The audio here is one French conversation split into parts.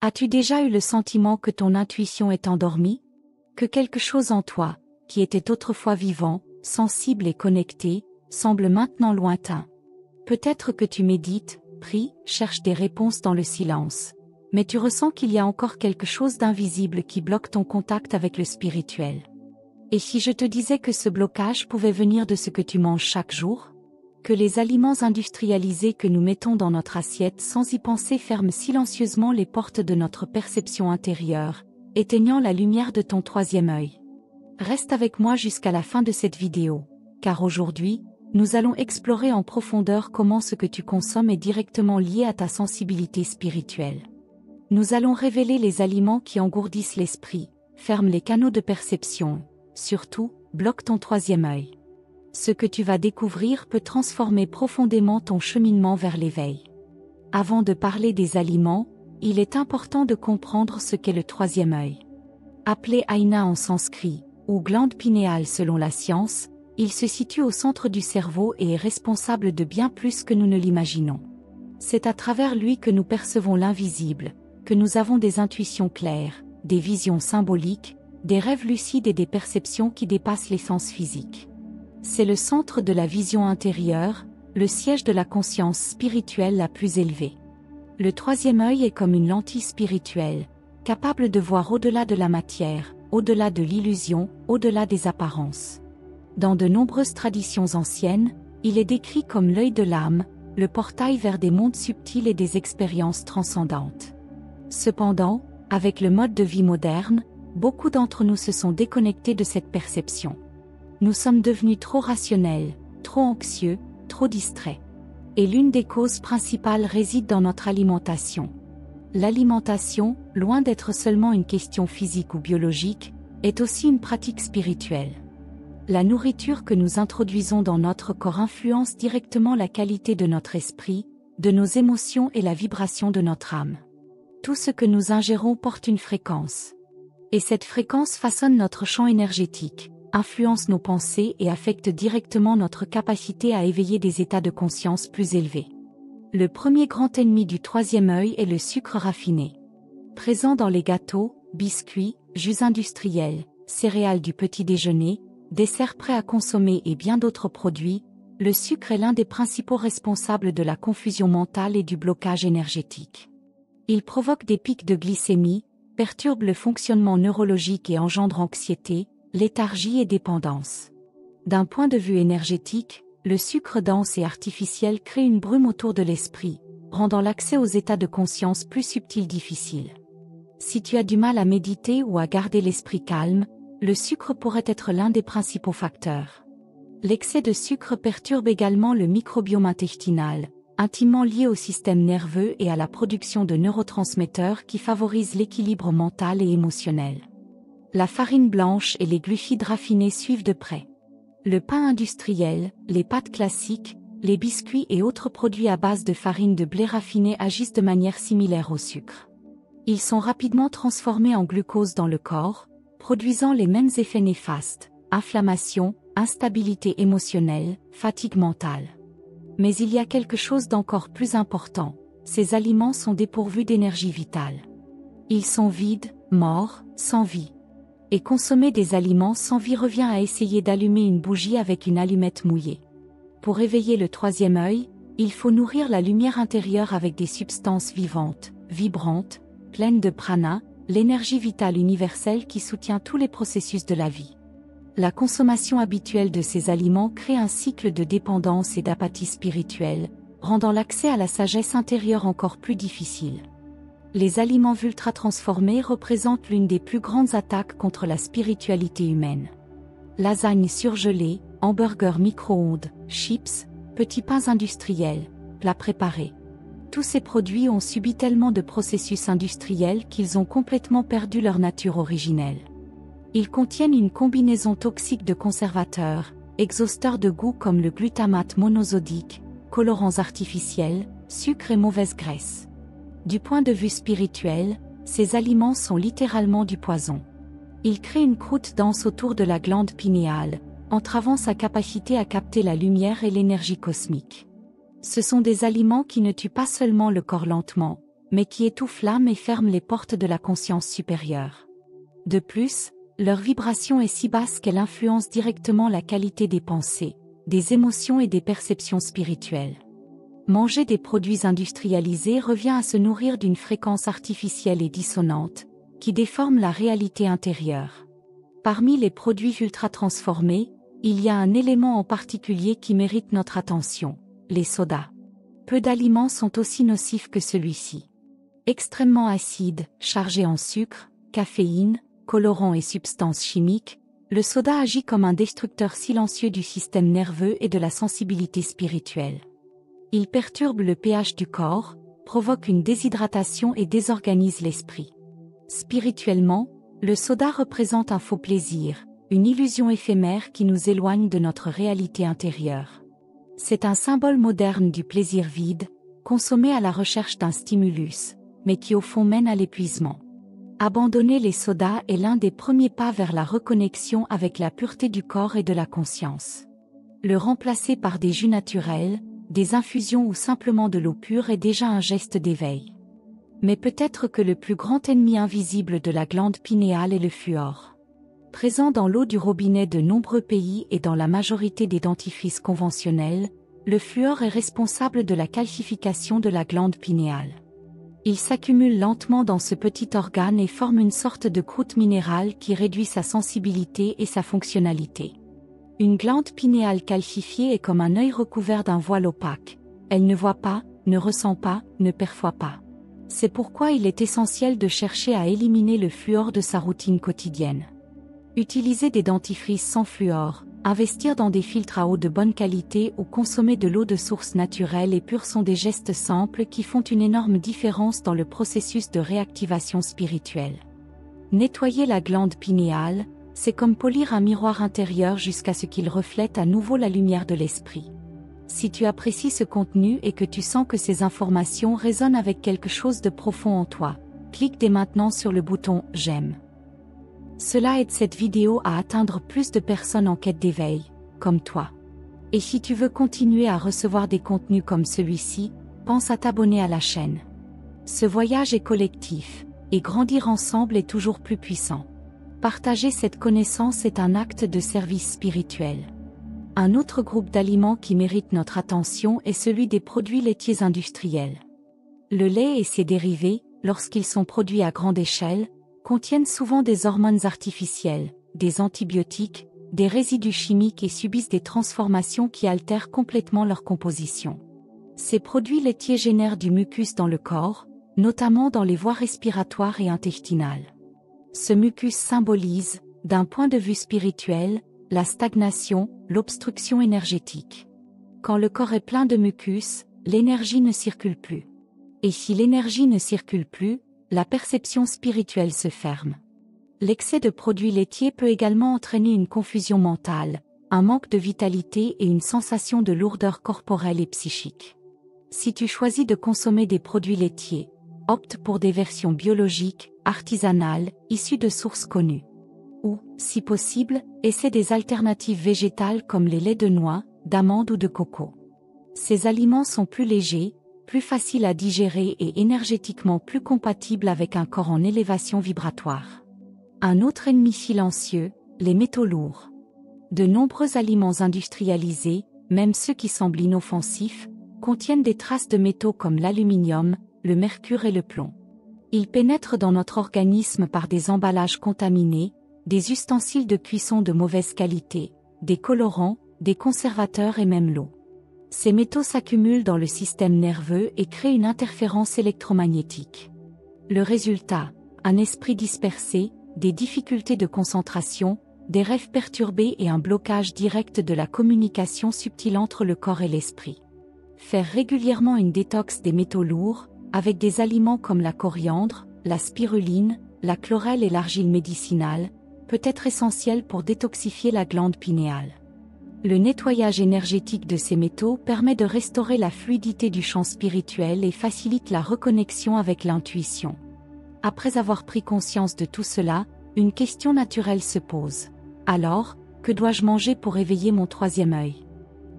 As-tu déjà eu le sentiment que ton intuition est endormie? Que quelque chose en toi, qui était autrefois vivant, sensible et connecté, semble maintenant lointain? Peut-être que tu médites, pries, cherches des réponses dans le silence. Mais tu ressens qu'il y a encore quelque chose d'invisible qui bloque ton contact avec le spirituel. Et si je te disais que ce blocage pouvait venir de ce que tu manges chaque jour? Que les aliments industrialisés que nous mettons dans notre assiette sans y penser ferment silencieusement les portes de notre perception intérieure, éteignant la lumière de ton troisième œil. Reste avec moi jusqu'à la fin de cette vidéo, car aujourd'hui, nous allons explorer en profondeur comment ce que tu consommes est directement lié à ta sensibilité spirituelle. Nous allons révéler les aliments qui engourdissent l'esprit, ferment les canaux de perception, surtout, bloquent ton troisième œil. Ce que tu vas découvrir peut transformer profondément ton cheminement vers l'éveil. Avant de parler des aliments, il est important de comprendre ce qu'est le troisième œil. Appelé Ajna en sanskrit, ou glande pinéale selon la science, il se situe au centre du cerveau et est responsable de bien plus que nous ne l'imaginons. C'est à travers lui que nous percevons l'invisible, que nous avons des intuitions claires, des visions symboliques, des rêves lucides et des perceptions qui dépassent les sens physiques. C'est le centre de la vision intérieure, le siège de la conscience spirituelle la plus élevée. Le troisième œil est comme une lentille spirituelle, capable de voir au-delà de la matière, au-delà de l'illusion, au-delà des apparences. Dans de nombreuses traditions anciennes, il est décrit comme l'œil de l'âme, le portail vers des mondes subtils et des expériences transcendantes. Cependant, avec le mode de vie moderne, beaucoup d'entre nous se sont déconnectés de cette perception. Nous sommes devenus trop rationnels, trop anxieux, trop distraits. Et l'une des causes principales réside dans notre alimentation. L'alimentation, loin d'être seulement une question physique ou biologique, est aussi une pratique spirituelle. La nourriture que nous introduisons dans notre corps influence directement la qualité de notre esprit, de nos émotions et la vibration de notre âme. Tout ce que nous ingérons porte une fréquence. Et cette fréquence façonne notre champ énergétique, influence nos pensées et affecte directement notre capacité à éveiller des états de conscience plus élevés. Le premier grand ennemi du troisième œil est le sucre raffiné. Présent dans les gâteaux, biscuits, jus industriels, céréales du petit déjeuner, desserts prêts à consommer et bien d'autres produits, le sucre est l'un des principaux responsables de la confusion mentale et du blocage énergétique. Il provoque des pics de glycémie, perturbe le fonctionnement neurologique et engendre anxiété, léthargie et dépendance. D'un point de vue énergétique, le sucre dense et artificiel crée une brume autour de l'esprit, rendant l'accès aux états de conscience plus subtils difficile. Si tu as du mal à méditer ou à garder l'esprit calme, le sucre pourrait être l'un des principaux facteurs. L'excès de sucre perturbe également le microbiome intestinal, intimement lié au système nerveux et à la production de neurotransmetteurs qui favorisent l'équilibre mental et émotionnel. La farine blanche et les glucides raffinés suivent de près. Le pain industriel, les pâtes classiques, les biscuits et autres produits à base de farine de blé raffinée agissent de manière similaire au sucre. Ils sont rapidement transformés en glucose dans le corps, produisant les mêmes effets néfastes, inflammation, instabilité émotionnelle, fatigue mentale. Mais il y a quelque chose d'encore plus important, ces aliments sont dépourvus d'énergie vitale. Ils sont vides, morts, sans vie. Et consommer des aliments sans vie revient à essayer d'allumer une bougie avec une allumette mouillée. Pour éveiller le troisième œil, il faut nourrir la lumière intérieure avec des substances vivantes, vibrantes, pleines de prana, l'énergie vitale universelle qui soutient tous les processus de la vie. La consommation habituelle de ces aliments crée un cycle de dépendance et d'apathie spirituelle, rendant l'accès à la sagesse intérieure encore plus difficile. Les aliments ultra-transformés représentent l'une des plus grandes attaques contre la spiritualité humaine. Lasagnes surgelées, hamburgers micro-ondes, chips, petits pains industriels, plats préparés. Tous ces produits ont subi tellement de processus industriels qu'ils ont complètement perdu leur nature originelle. Ils contiennent une combinaison toxique de conservateurs, exhausteurs de goût comme le glutamate monosodique, colorants artificiels, sucre et mauvaise graisse. Du point de vue spirituel, ces aliments sont littéralement du poison. Ils créent une croûte dense autour de la glande pinéale, entravant sa capacité à capter la lumière et l'énergie cosmique. Ce sont des aliments qui ne tuent pas seulement le corps lentement, mais qui étouffent l'âme et ferment les portes de la conscience supérieure. De plus, leur vibration est si basse qu'elle influence directement la qualité des pensées, des émotions et des perceptions spirituelles. Manger des produits industrialisés revient à se nourrir d'une fréquence artificielle et dissonante, qui déforme la réalité intérieure. Parmi les produits ultra-transformés, il y a un élément en particulier qui mérite notre attention, les sodas. Peu d'aliments sont aussi nocifs que celui-ci. Extrêmement acide, chargé en sucre, caféine, colorants et substances chimiques, le soda agit comme un destructeur silencieux du système nerveux et de la sensibilité spirituelle. Il perturbe le pH du corps, provoque une déshydratation et désorganise l'esprit. Spirituellement, le soda représente un faux plaisir, une illusion éphémère qui nous éloigne de notre réalité intérieure. C'est un symbole moderne du plaisir vide, consommé à la recherche d'un stimulus, mais qui au fond mène à l'épuisement. Abandonner les sodas est l'un des premiers pas vers la reconnexion avec la pureté du corps et de la conscience. Le remplacer par des jus naturels, des infusions ou simplement de l'eau pure est déjà un geste d'éveil. Mais peut-être que le plus grand ennemi invisible de la glande pinéale est le fluor. Présent dans l'eau du robinet de nombreux pays et dans la majorité des dentifrices conventionnels, le fluor est responsable de la calcification de la glande pinéale. Il s'accumule lentement dans ce petit organe et forme une sorte de croûte minérale qui réduit sa sensibilité et sa fonctionnalité. Une glande pinéale calcifiée est comme un œil recouvert d'un voile opaque. Elle ne voit pas, ne ressent pas, ne perçoit pas. C'est pourquoi il est essentiel de chercher à éliminer le fluor de sa routine quotidienne. Utiliser des dentifrices sans fluor, investir dans des filtres à eau de bonne qualité ou consommer de l'eau de source naturelle et pure sont des gestes simples qui font une énorme différence dans le processus de réactivation spirituelle. Nettoyer la glande pinéale, c'est comme polir un miroir intérieur jusqu'à ce qu'il reflète à nouveau la lumière de l'esprit. Si tu apprécies ce contenu et que tu sens que ces informations résonnent avec quelque chose de profond en toi, clique dès maintenant sur le bouton « J'aime ». Cela aide cette vidéo à atteindre plus de personnes en quête d'éveil, comme toi. Et si tu veux continuer à recevoir des contenus comme celui-ci, pense à t'abonner à la chaîne. Ce voyage est collectif, et grandir ensemble est toujours plus puissant. Partager cette connaissance est un acte de service spirituel. Un autre groupe d'aliments qui mérite notre attention est celui des produits laitiers industriels. Le lait et ses dérivés, lorsqu'ils sont produits à grande échelle, contiennent souvent des hormones artificielles, des antibiotiques, des résidus chimiques et subissent des transformations qui altèrent complètement leur composition. Ces produits laitiers génèrent du mucus dans le corps, notamment dans les voies respiratoires et intestinales. Ce mucus symbolise, d'un point de vue spirituel, la stagnation, l'obstruction énergétique. Quand le corps est plein de mucus, l'énergie ne circule plus. Et si l'énergie ne circule plus, la perception spirituelle se ferme. L'excès de produits laitiers peut également entraîner une confusion mentale, un manque de vitalité et une sensation de lourdeur corporelle et psychique. Si tu choisis de consommer des produits laitiers, opte pour des versions biologiques, artisanales, issues de sources connues. Ou, si possible, essaie des alternatives végétales comme les laits de noix, d'amande ou de coco. Ces aliments sont plus légers, plus faciles à digérer et énergétiquement plus compatibles avec un corps en élévation vibratoire. Un autre ennemi silencieux, les métaux lourds. De nombreux aliments industrialisés, même ceux qui semblent inoffensifs, contiennent des traces de métaux comme l'aluminium, le mercure et le plomb. Ils pénètrent dans notre organisme par des emballages contaminés, des ustensiles de cuisson de mauvaise qualité, des colorants, des conservateurs et même l'eau. Ces métaux s'accumulent dans le système nerveux et créent une interférence électromagnétique. Le résultat, un esprit dispersé, des difficultés de concentration, des rêves perturbés et un blocage direct de la communication subtile entre le corps et l'esprit. Faire régulièrement une détox des métaux lourds, avec des aliments comme la coriandre, la spiruline, la chlorelle et l'argile médicinale, peut être essentiel pour détoxifier la glande pinéale. Le nettoyage énergétique de ces métaux permet de restaurer la fluidité du champ spirituel et facilite la reconnexion avec l'intuition. Après avoir pris conscience de tout cela, une question naturelle se pose. Alors, que dois-je manger pour éveiller mon troisième œil ?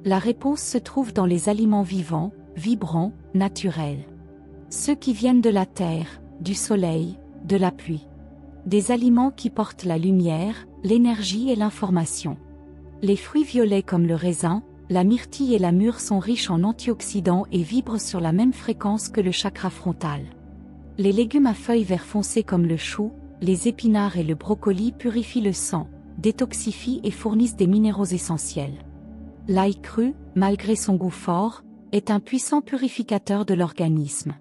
La réponse se trouve dans les aliments vivants, vibrants, naturels. Ceux qui viennent de la terre, du soleil, de la pluie. Des aliments qui portent la lumière, l'énergie et l'information. Les fruits violets comme le raisin, la myrtille et la mûre sont riches en antioxydants et vibrent sur la même fréquence que le chakra frontal. Les légumes à feuilles vert foncé comme le chou, les épinards et le brocoli purifient le sang, détoxifient et fournissent des minéraux essentiels. L'ail cru, malgré son goût fort, est un puissant purificateur de l'organisme.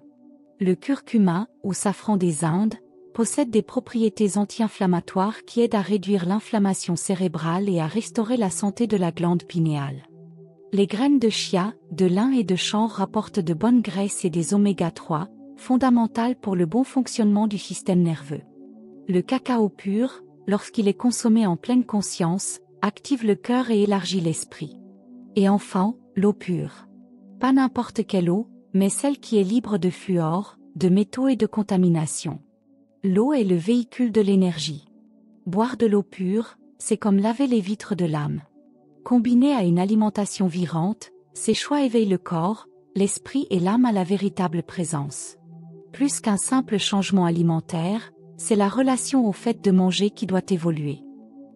Le curcuma, ou safran des Indes, possède des propriétés anti-inflammatoires qui aident à réduire l'inflammation cérébrale et à restaurer la santé de la glande pinéale. Les graines de chia, de lin et de chanvre rapportent de bonnes graisses et des oméga 3, fondamentales pour le bon fonctionnement du système nerveux. Le cacao pur, lorsqu'il est consommé en pleine conscience, active le cœur et élargit l'esprit. Et enfin, l'eau pure. Pas n'importe quelle eau, mais celle qui est libre de fluor, de métaux et de contamination. L'eau est le véhicule de l'énergie. Boire de l'eau pure, c'est comme laver les vitres de l'âme. Combiné à une alimentation virante, ces choix éveillent le corps, l'esprit et l'âme à la véritable présence. Plus qu'un simple changement alimentaire, c'est la relation au fait de manger qui doit évoluer.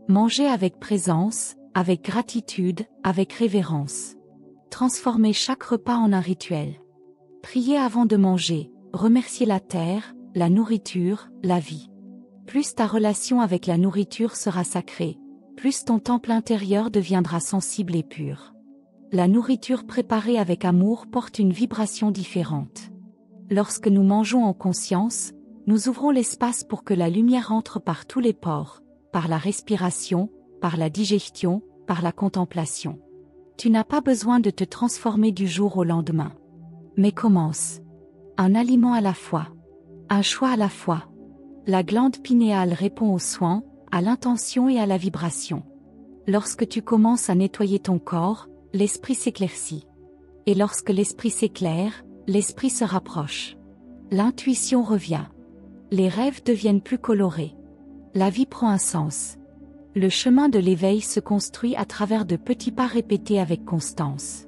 Manger avec présence, avec gratitude, avec révérence. Transformer chaque repas en un rituel. Prier avant de manger, remercier la terre, la nourriture, la vie. Plus ta relation avec la nourriture sera sacrée, plus ton temple intérieur deviendra sensible et pur. La nourriture préparée avec amour porte une vibration différente. Lorsque nous mangeons en conscience, nous ouvrons l'espace pour que la lumière entre par tous les pores, par la respiration, par la digestion, par la contemplation. Tu n'as pas besoin de te transformer du jour au lendemain. Mais commence. Un aliment à la fois. Un choix à la fois. La glande pinéale répond aux soins, à l'intention et à la vibration. Lorsque tu commences à nettoyer ton corps, l'esprit s'éclaircit. Et lorsque l'esprit s'éclaire, l'esprit se rapproche. L'intuition revient. Les rêves deviennent plus colorés. La vie prend un sens. Le chemin de l'éveil se construit à travers de petits pas répétés avec constance.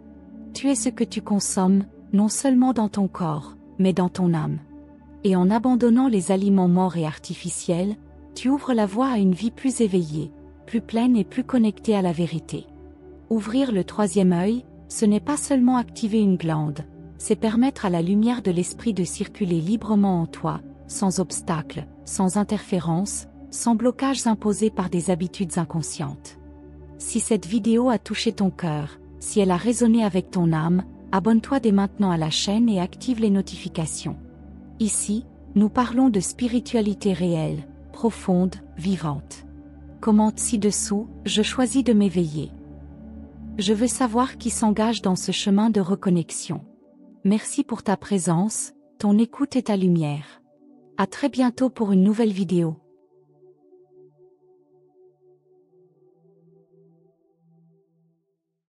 Tu es ce que tu consommes, non seulement dans ton corps, mais dans ton âme. Et en abandonnant les aliments morts et artificiels, tu ouvres la voie à une vie plus éveillée, plus pleine et plus connectée à la vérité. Ouvrir le troisième œil, ce n'est pas seulement activer une glande, c'est permettre à la lumière de l'esprit de circuler librement en toi, sans obstacle, sans interférence, sans blocages imposés par des habitudes inconscientes. Si cette vidéo a touché ton cœur, si elle a résonné avec ton âme, abonne-toi dès maintenant à la chaîne et active les notifications. Ici, nous parlons de spiritualité réelle, profonde, vivante. Commente ci-dessous, je choisis de m'éveiller. Je veux savoir qui s'engage dans ce chemin de reconnexion. Merci pour ta présence, ton écoute et ta lumière. À très bientôt pour une nouvelle vidéo.